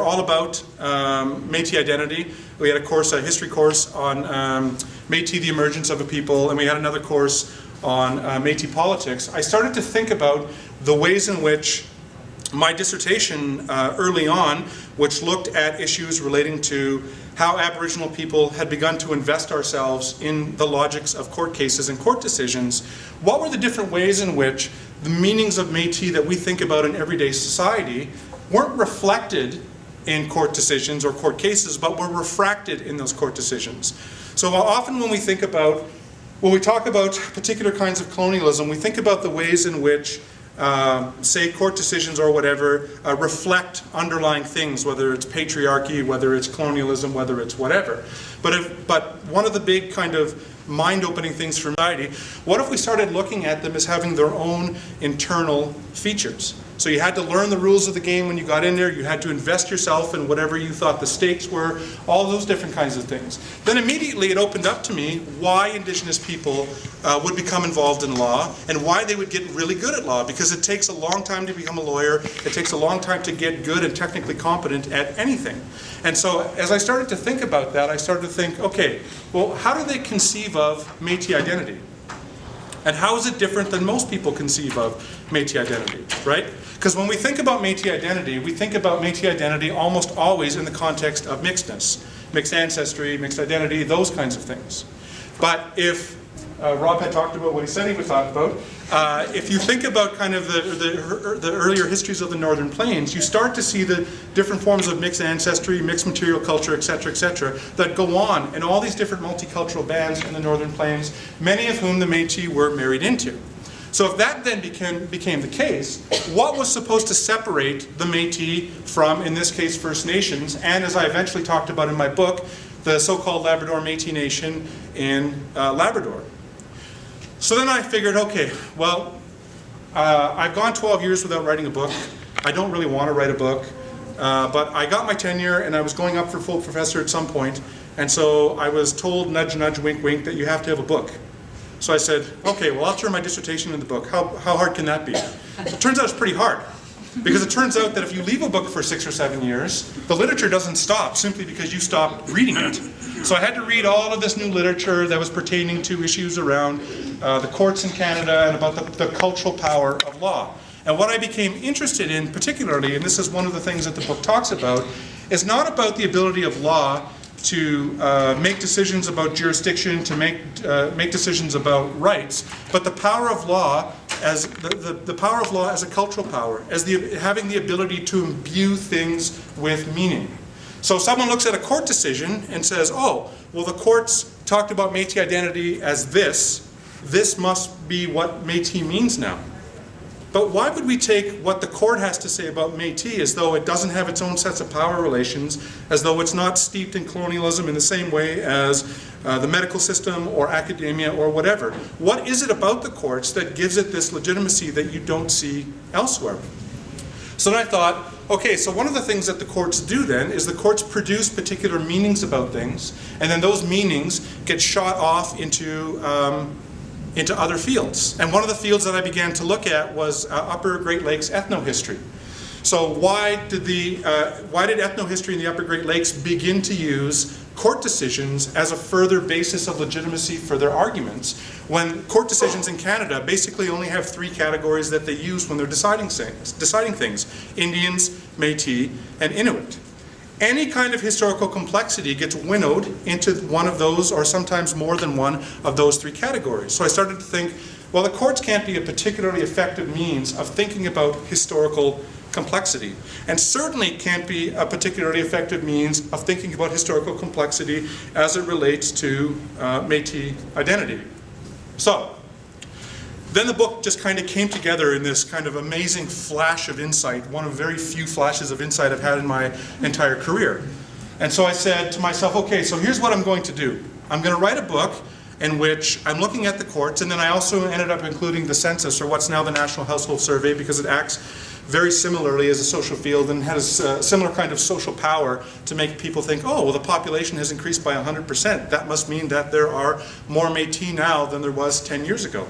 all about Métis identity. We had a course, a history course on Métis, the emergence of a people, and we had another course on Métis politics. I started to think about the ways in which my dissertation early on, which looked at issues relating to how Aboriginal people had begun to invest ourselves in the logics of court cases and court decisions, what were the different ways in which the meanings of Métis that we think about in everyday society weren't reflected in court decisions or court cases, but were refracted in those court decisions. So often when we think about, when we talk about particular kinds of colonialism, we think about the ways in which say court decisions or whatever reflect underlying things, whether it's patriarchy, whether it's colonialism, whether it's whatever. But one of the big kind of mind-opening things for society, what if we started looking at them as having their own internal features? So you had to learn the rules of the game when you got in there, you had to invest yourself in whatever you thought the stakes were, all those different kinds of things. Then immediately it opened up to me why Indigenous people would become involved in law and why they would get really good at law, because it takes a long time to become a lawyer, it takes a long time to get good and technically competent at anything. And so as I started to think about that, I started to think, okay, well, how do they conceive of Métis identity? And how is it different than most people conceive of Métis identity, right? Because when we think about Métis identity, we think about Métis identity almost always in the context of mixedness, mixed ancestry, mixed identity, those kinds of things. But if Rob had talked about what he said he would talk about, if you think about kind of the earlier histories of the Northern Plains, you start to see the different forms of mixed ancestry, mixed material culture, et cetera, that go on in all these different multicultural bands in the Northern Plains, many of whom the Métis were married into. So if that then became the case, what was supposed to separate the Métis from, in this case, First Nations, and as I eventually talked about in my book, the so-called Labrador Métis Nation in Labrador? So then I figured, okay, well, I've gone 12 years without writing a book. I don't really want to write a book, but I got my tenure and I was going up for full professor at some point, and so I was told, nudge, nudge, wink, wink, that you have to have a book. So I said, okay, well, I'll turn my dissertation into the book. How hard can that be? It turns out it's pretty hard, because it turns out that if you leave a book for 6 or 7 years, the literature doesn't stop simply because you stopped reading it. So I had to read all of this new literature that was pertaining to issues around the courts in Canada and about the cultural power of law. And what I became interested in particularly, and this is one of the things that the book talks about, is not about the ability of law to make decisions about jurisdiction, to make decisions about rights, but the power of law as the power of law as a cultural power, as having the ability to imbue things with meaning. So someone looks at a court decision and says, oh, well, the courts talked about Métis identity as this must be what Métis means now. But why would we take what the court has to say about Métis as though it doesn't have its own sets of power relations, as though it's not steeped in colonialism in the same way as the medical system or academia or whatever? What is it about the courts that gives it this legitimacy that you don't see elsewhere? So then I thought, okay, so one of the things that the courts do then is the courts produce particular meanings about things, and then those meanings get shot off into other fields. And one of the fields that I began to look at was Upper Great Lakes ethnohistory. So why did ethnohistory in the Upper Great Lakes begin to use court decisions as a further basis of legitimacy for their arguments, when court decisions in Canada basically only have 3 categories that they use when they're deciding things: Indians, Métis, and Inuit. Any kind of historical complexity gets winnowed into one of those, or sometimes more than one of those 3 categories. So I started to think, well, the courts can't be a particularly effective means of thinking about historical complexity, and certainly can't be a particularly effective means of thinking about historical complexity as it relates to Métis identity. So then the book just kind of came together in this kind of amazing flash of insight, one of very few flashes of insight I've had in my entire career. And so I said to myself, okay, so here's what I'm going to do. I'm going to write a book in which I'm looking at the courts, and then I also ended up including the census, or what's now the National Household Survey, because it acts very similarly as a social field and has a similar kind of social power to make people think, oh, well, the population has increased by 100%. That must mean that there are more Métis now than there was 10 years ago.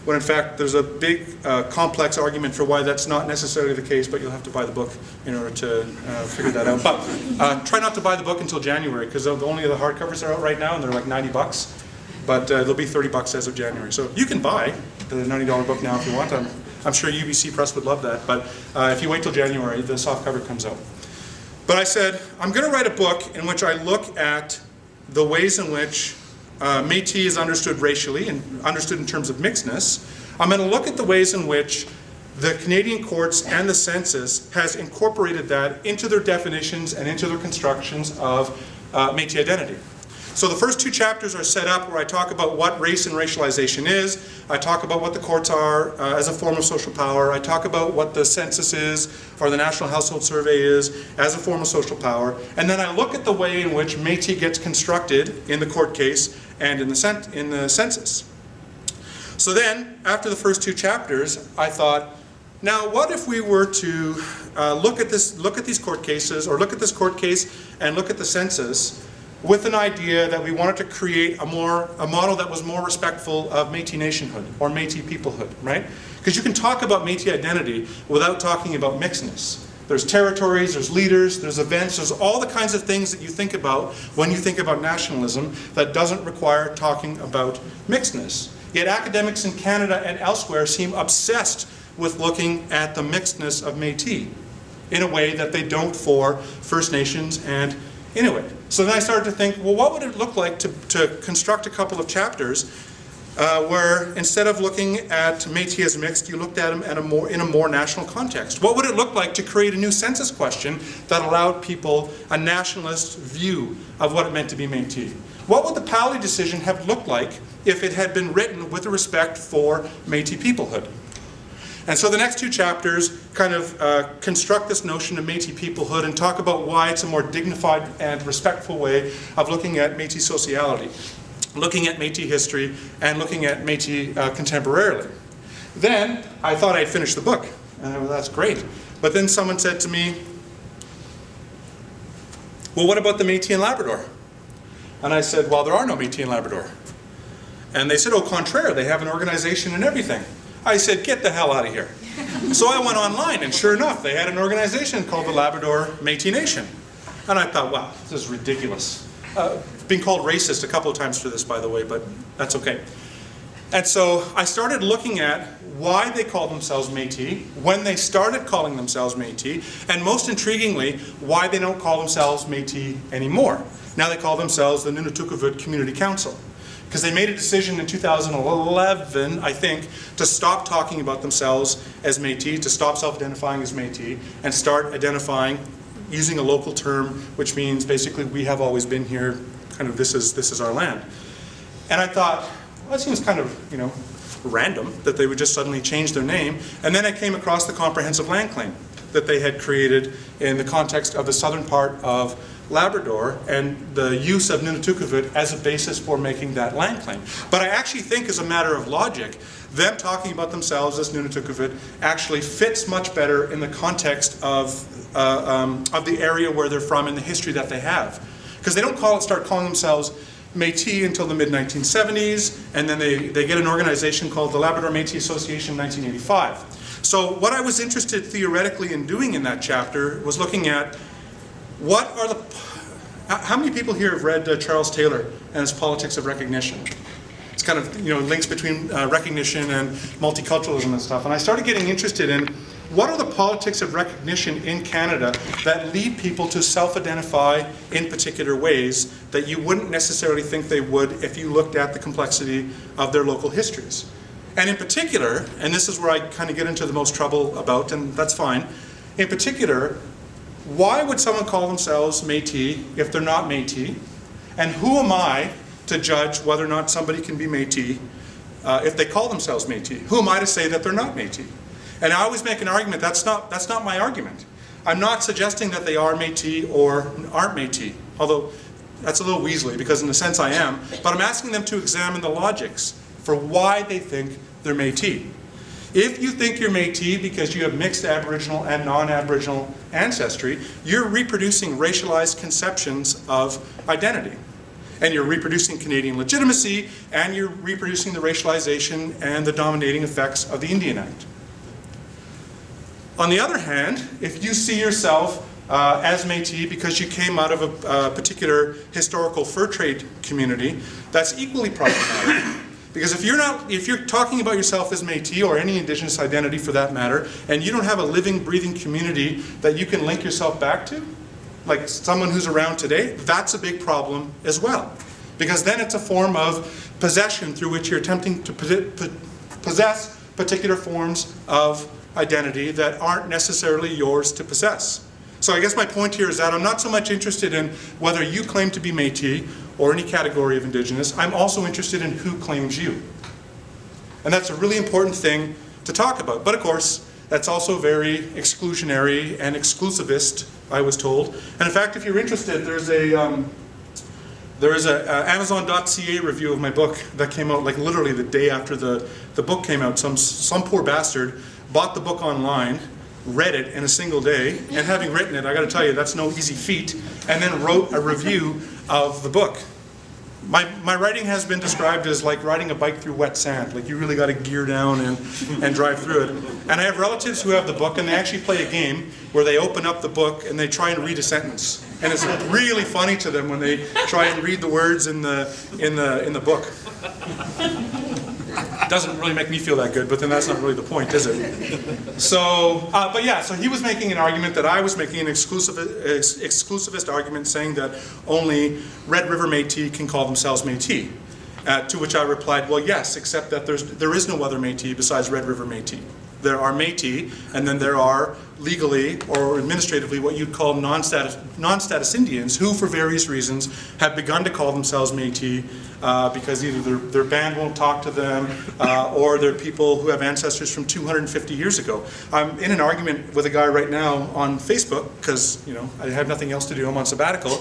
when in fact there's a big complex argument for why that's not necessarily the case, but you'll have to buy the book in order to figure that out. But try not to buy the book until January, because only the hardcovers are out right now and they're like 90 bucks. But they'll be 30 bucks as of January. So you can buy the $90 book now if you want. I'm sure UBC Press would love that. But if you wait till January, the soft cover comes out. But I said, I'm going to write a book in which I look at the ways in which Métis is understood racially and understood in terms of mixedness. I'm going to look at the ways in which the Canadian courts and the census has incorporated that into their definitions and into their constructions of Métis identity. So the first 2 chapters are set up where I talk about what race and racialization is. I talk about what the courts are as a form of social power. I talk about what the census is, or the National Household Survey is, as a form of social power. And then I look at the way in which Métis gets constructed in the court case and in the census. So then, after the first 2 chapters, I thought, now what if we were to look at these court cases, or look at this court case and look at the census, with an idea that we wanted to create a model that was more respectful of Métis nationhood or Métis peoplehood, right? Because you can talk about Métis identity without talking about mixedness. There's territories, there's leaders, there's events, there's all the kinds of things that you think about when you think about nationalism that doesn't require talking about mixedness. Yet academics in Canada and elsewhere seem obsessed with looking at the mixedness of Métis in a way that they don't for First Nations and Inuit. So then I started to think, well, what would it look like to construct a couple of chapters where instead of looking at Métis as mixed, you looked at them in a more national context? What would it look like to create a new census question that allowed people a nationalist view of what it meant to be Métis? What would the Pally decision have looked like if it had been written with a respect for Métis peoplehood? And so the next 2 chapters kind of construct this notion of Métis peoplehood and talk about why it's a more dignified and respectful way of looking at Métis sociality, looking at Métis history, and looking at Métis contemporarily. Then I thought I'd finish the book, and I thought, that's great. But then someone said to me, well, what about the Métis in Labrador? And I said, well, there are no Métis in Labrador. And they said, au contraire, they have an organization and everything. I said, get the hell out of here. So I went online, and sure enough, they had an organization called the Labrador Métis Nation. And I thought, wow, this is ridiculous. Been called racist a couple of times for this, by the way, but that's okay. And so I started looking at why they call themselves Métis, when they started calling themselves Métis, and most intriguingly, why they don't call themselves Métis anymore. Now they call themselves the Nunatukovut Community Council. Because they made a decision in 2011, I think, to stop talking about themselves as Métis, to stop self-identifying as Métis, and start identifying using a local term, which means basically we have always been here, kind of this is our land. And I thought, well, that seems kind of, random that they would just suddenly change their name. And then I came across the comprehensive land claim that they had created in the context of the southern part of Labrador and the use of Nunatukovut as a basis for making that land claim. But I actually think, as a matter of logic, them talking about themselves as Nunatukovut actually fits much better in the context of the area where they're from and the history that they have. Because they don't start calling themselves Métis until the mid-1970s, and then they get an organization called the Labrador Métis Association in 1985. So what I was interested theoretically in doing in that chapter was looking at how many people here have read Charles Taylor and his Politics of Recognition? It's kind of, links between recognition and multiculturalism and stuff. And I started getting interested in what are the politics of recognition in Canada that lead people to self-identify in particular ways that you wouldn't necessarily think they would if you looked at the complexity of their local histories. And in particular, and this is where I kind of get into the most trouble about, and that's fine, in particular, why would someone call themselves Métis if they're not Métis? And who am I to judge whether or not somebody can be Métis if they call themselves Métis? Who am I to say that they're not Métis? And I always make an argument, that's not my argument. I'm not suggesting that they are Métis or aren't Métis, although that's a little weaselly because in a sense I am, but I'm asking them to examine the logics for why they think they're Métis. If you think you're Métis because you have mixed Aboriginal and non-Aboriginal ancestry, you're reproducing racialized conceptions of identity. And you're reproducing Canadian legitimacy, and you're reproducing the racialization and the dominating effects of the Indian Act. On the other hand, if you see yourself as Métis because you came out of a particular historical fur trade community, that's equally problematic. Because if you're talking about yourself as Métis, or any Indigenous identity for that matter, and you don't have a living, breathing community that you can link yourself back to, like someone who's around today, that's a big problem as well. Because then it's a form of possession through which you're attempting to possess particular forms of identity that aren't necessarily yours to possess. So I guess my point here is that I'm not so much interested in whether you claim to be Métis or any category of Indigenous. I'm also interested in who claims you. And that's a really important thing to talk about. But of course, that's also very exclusionary and exclusivist, I was told. And in fact, if you're interested, there's an Amazon.ca review of my book that came out like literally the day after the book came out. Some poor bastard bought the book online, read it in a single day, and having written it, I got to tell you, that's no easy feat, and then wrote a review of the book. My writing has been described as like riding a bike through wet sand. Like you really got to gear down and drive through it. And I have relatives who have the book, and they actually play a game where they open up the book and they try and read a sentence. And it's really funny to them when they try and read the words in the book. Doesn't really make me feel that good, but then that's not really the point, is it? So, but yeah, so he was making an argument that I was making, an exclusivist argument, saying that only Red River Métis can call themselves Métis. To which I replied, well, yes, except that there is no other Métis besides Red River Métis. There are Métis, and then there are legally or administratively what you'd call non-status Indians, who for various reasons have begun to call themselves Métis because either their band won't talk to them or they're people who have ancestors from 250 years ago. I'm in an argument with a guy right now on Facebook because, you know, I have nothing else to do, I'm on sabbatical,